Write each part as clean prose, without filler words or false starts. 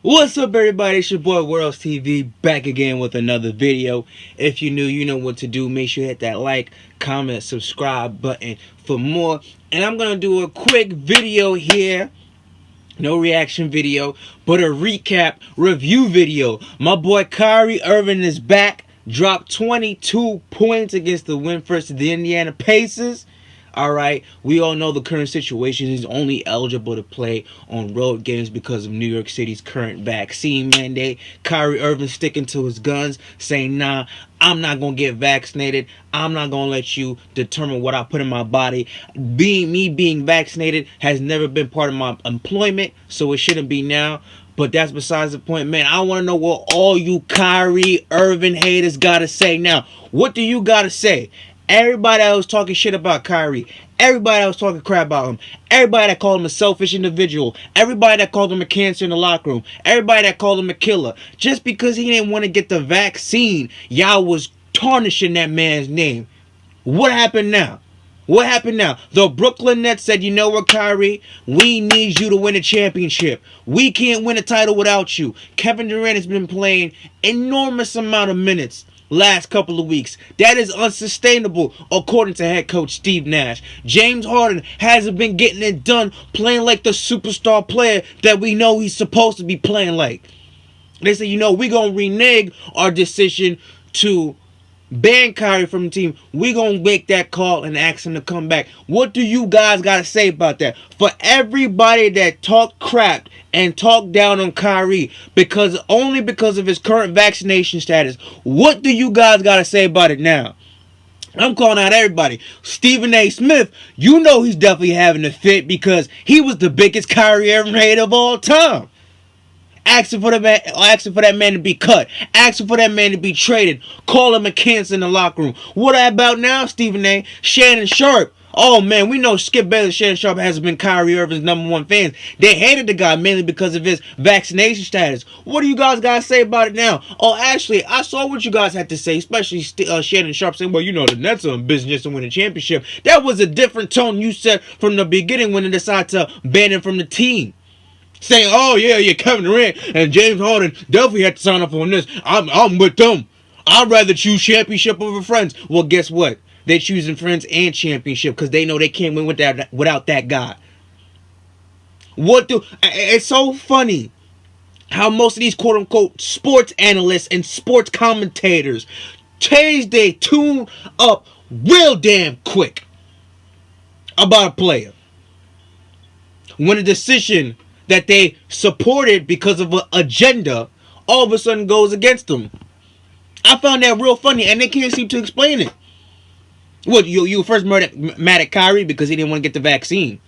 What's up, everybody? It's your boy Worlds TV back again with another video. If you're new, you know what to do. Make sure you hit that like, comment, subscribe button for more. And I'm gonna do a quick video here. No reaction video, but a recap review video. My boy Kyrie Irving is back. Dropped 22 points against the win versus the Indiana Pacers. Alright, we all know the current situation. He's only eligible to play on road games because of New York City's current vaccine mandate. Kyrie Irving sticking to his guns, saying, nah, I'm not going to get vaccinated. I'm not going to let you determine what I put in my body. Being vaccinated has never been part of my employment, so it shouldn't be now. But that's besides the point, man. I want to know what all you Kyrie Irving haters got to say now. What do you got to say? Everybody that was talking shit about Kyrie, everybody that was talking crap about him, everybody that called him a selfish individual, everybody that called him a cancer in the locker room, everybody that called him a killer, just because he didn't want to get the vaccine, y'all was tarnishing that man's name. What happened now? What happened now? The Brooklyn Nets said, you know what, Kyrie? We need you to win a championship. We can't win a title without you. Kevin Durant has been playing enormous amount of minutes last couple of weeks. That is unsustainable, according to head coach Steve Nash. James Harden hasn't been getting it done, playing like the superstar player that we know he's supposed to be playing like. They say, you know, we're going to renege our decision to ban Kyrie from the team. We're going to make that call and ask him to come back. What do you guys got to say about that? For everybody that talked crap and talked down on Kyrie only because of his current vaccination status, what do you guys got to say about it now? I'm calling out everybody. Stephen A. Smith, you know he's definitely having a fit because he was the biggest Kyrie Irving hater of all time. Asking for that man to be cut. Asking for that man to be traded. Call him a cancer in the locker room. What about now, Stephen A? Shannon Sharp. Oh, man, we know Skip Bayless, Shannon Sharp has been Kyrie Irving's #1 fans. They hated the guy mainly because of his vaccination status. What do you guys got to say about it now? Oh, actually, I saw what you guys had to say, especially Shannon Sharp saying, well, you know, the Nets are in business to win a championship. That was a different tone you set from the beginning when they decided to ban him from the team. Saying, oh, yeah, Kevin Durant and James Harden definitely had to sign up on this. I'm with them. I'd rather choose championship over friends. Well, guess what? They're choosing friends and championship because they know they can't win without that guy. It's so funny how most of these quote-unquote sports analysts and sports commentators change their tune up real damn quick about a player. When a decision that they supported because of an agenda all of a sudden goes against them. I found that real funny, and they can't seem to explain it. What, you first mad at Kyrie because he didn't want to get the vaccine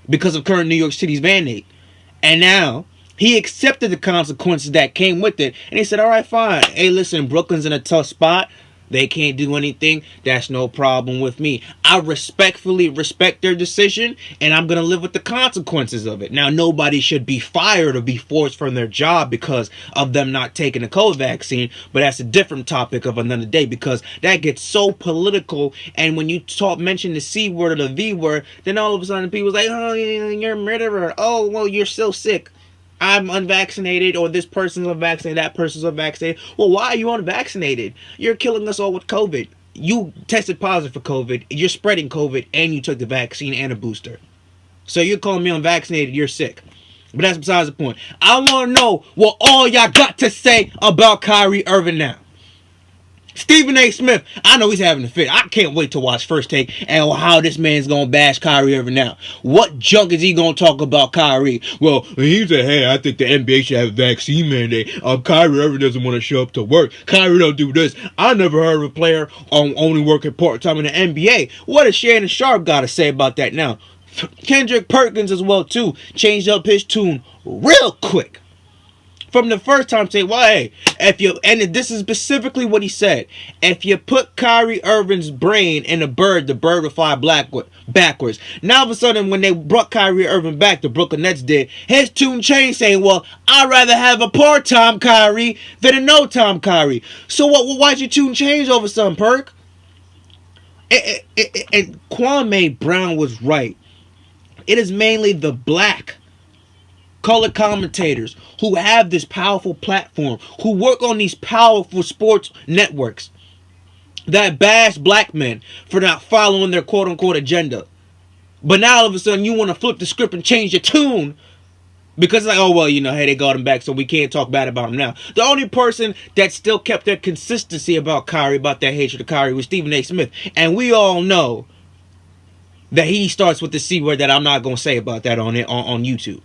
because of current New York City's mandate. And now he accepted the consequences that came with it. And he said, all right, fine. Hey, listen, Brooklyn's in a tough spot. They can't do anything. That's no problem with me. I respectfully respect their decision, and I'm going to live with the consequences of it. Now, nobody should be fired or be forced from their job because of them not taking the COVID vaccine, but that's a different topic of another day because that gets so political, and when you mention the C word or the V word, then all of a sudden people's like, oh, you're a murderer. Oh, well, you're still sick. I'm unvaccinated, or this person's unvaccinated, that person's unvaccinated. Well, why are you unvaccinated? You're killing us all with COVID. You tested positive for COVID, you're spreading COVID, and you took the vaccine and a booster. So you're calling me unvaccinated, you're sick. But that's besides the point. I want to know what all y'all got to say about Kyrie Irving now. Stephen A. Smith, I know he's having a fit. I can't wait to watch First Take and how this man's going to bash Kyrie Irving now. What junk is he going to talk about Kyrie? Well, he said, hey, I think the NBA should have a vaccine mandate. Kyrie Irving doesn't want to show up to work. Kyrie don't do this. I never heard of a player only working part-time in the NBA. What does Shannon Sharp got to say about that now? Kendrick Perkins as well, too, changed up his tune real quick. From the first time, say, well, hey, and this is specifically what he said. If you put Kyrie Irving's brain in the bird will fly backwards. Now, all of a sudden, when they brought Kyrie Irving back, the Brooklyn Nets did, his tune changed, saying, well, I'd rather have a part-time Kyrie than a no-time Kyrie. So why'd your tune change all of a sudden, Perk? And Kwame Brown was right. It is mainly the black color commentators who have this powerful platform, who work on these powerful sports networks, that bash black men for not following their quote unquote agenda. But now all of a sudden you want to flip the script and change your tune because it's like, oh, well, hey, they got him back, so we can't talk bad about him now. The only person that still kept their consistency about Kyrie, about their hatred of Kyrie, was Stephen A. Smith. And we all know that he starts with the C word that I'm not going to say about that on YouTube.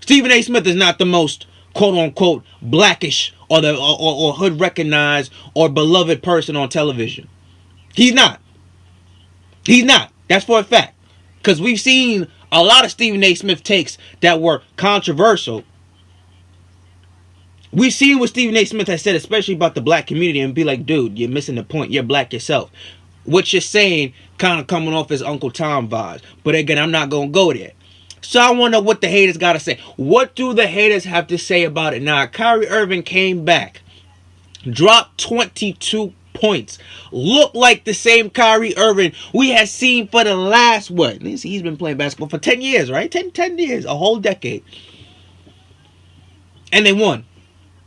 Stephen A. Smith is not the most quote-unquote blackish or the or hood recognized or beloved person on television. He's not. He's not. That's for a fact. Because we've seen a lot of Stephen A. Smith takes that were controversial. We've seen what Stephen A. Smith has said, especially about the black community, and be like, dude, you're missing the point. You're black yourself. What you're saying kind of coming off as Uncle Tom vibes. But again, I'm not going to go there. So I want to know what the haters got to say. What do the haters have to say about it? Now, Kyrie Irving came back, dropped 22 points. Looked like the same Kyrie Irving we had seen for the last, what? He's been playing basketball for 10 years, right? 10 years, a whole decade. And they won.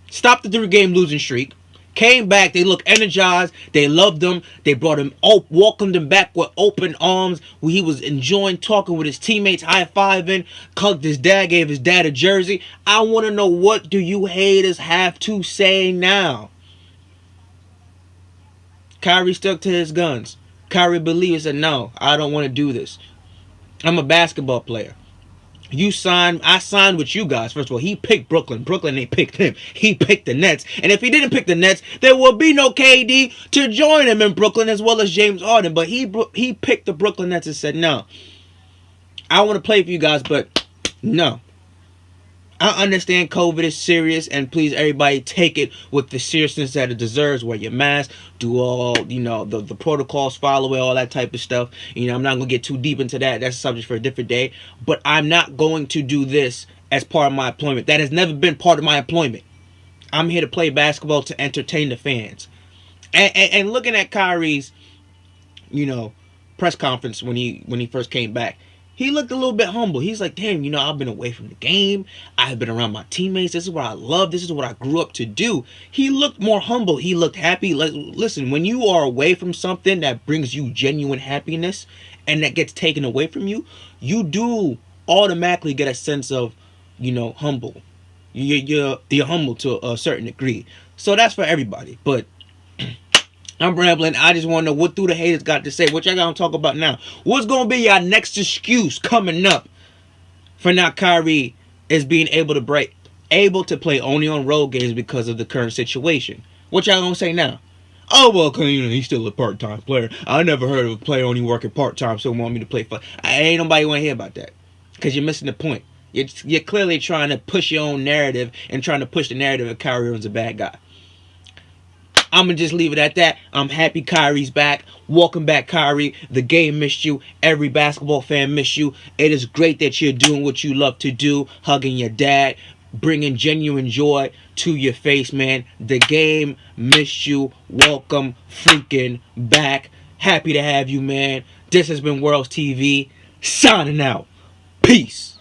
Stopped the 3-game losing streak. Came back, they looked energized, they loved him, they brought him, welcomed him back with open arms, where he was enjoying talking with his teammates, high-fiving, hugged his dad, gave his dad a jersey. I want to know, what do you haters have to say now? Kyrie stuck to his guns. Kyrie believed, said, no, I don't want to do this. I'm a basketball player. I signed with you guys. First of all, he picked Brooklyn. Brooklyn, they picked him. He picked the Nets. And if he didn't pick the Nets, there will be no KD to join him in Brooklyn, as well as James Harden. But he picked the Brooklyn Nets and said, no, I want to play for you guys, but no. I understand COVID is serious, and please, everybody, take it with the seriousness that it deserves. Wear your mask, do all, the protocols, follow it, all that type of stuff. I'm not going to get too deep into that. That's a subject for a different day. But I'm not going to do this as part of my employment. That has never been part of my employment. I'm here to play basketball to entertain the fans. And looking at Kyrie's, press conference when he first came back, he looked a little bit humble. He's like, damn, I've been away from the game. I've been around my teammates. This is what I love. This is what I grew up to do. He looked more humble. He looked happy. Listen, when you are away from something that brings you genuine happiness and that gets taken away from you, you do automatically get a sense of, humble. You're humble to a certain degree. So that's for everybody. But I'm rambling. I just want to know, what do the haters got to say? What y'all gonna talk about now? What's gonna be your next excuse coming up for not Kyrie is being able to play only on road games because of the current situation? What y'all gonna say now? Oh, well, he's still a part-time player. I never heard of a player only working part-time, so want me to play for. Ain't nobody want to hear about that, because you're missing the point. You're clearly trying to push your own narrative and trying to push the narrative that Kyrie Irving's a bad guy. I'm going to just leave it at that. I'm happy Kyrie's back. Welcome back, Kyrie. The game missed you. Every basketball fan missed you. It is great that you're doing what you love to do, hugging your dad, bringing genuine joy to your face, man. The game missed you. Welcome freaking back. Happy to have you, man. This has been Worlds TV. Signing out. Peace.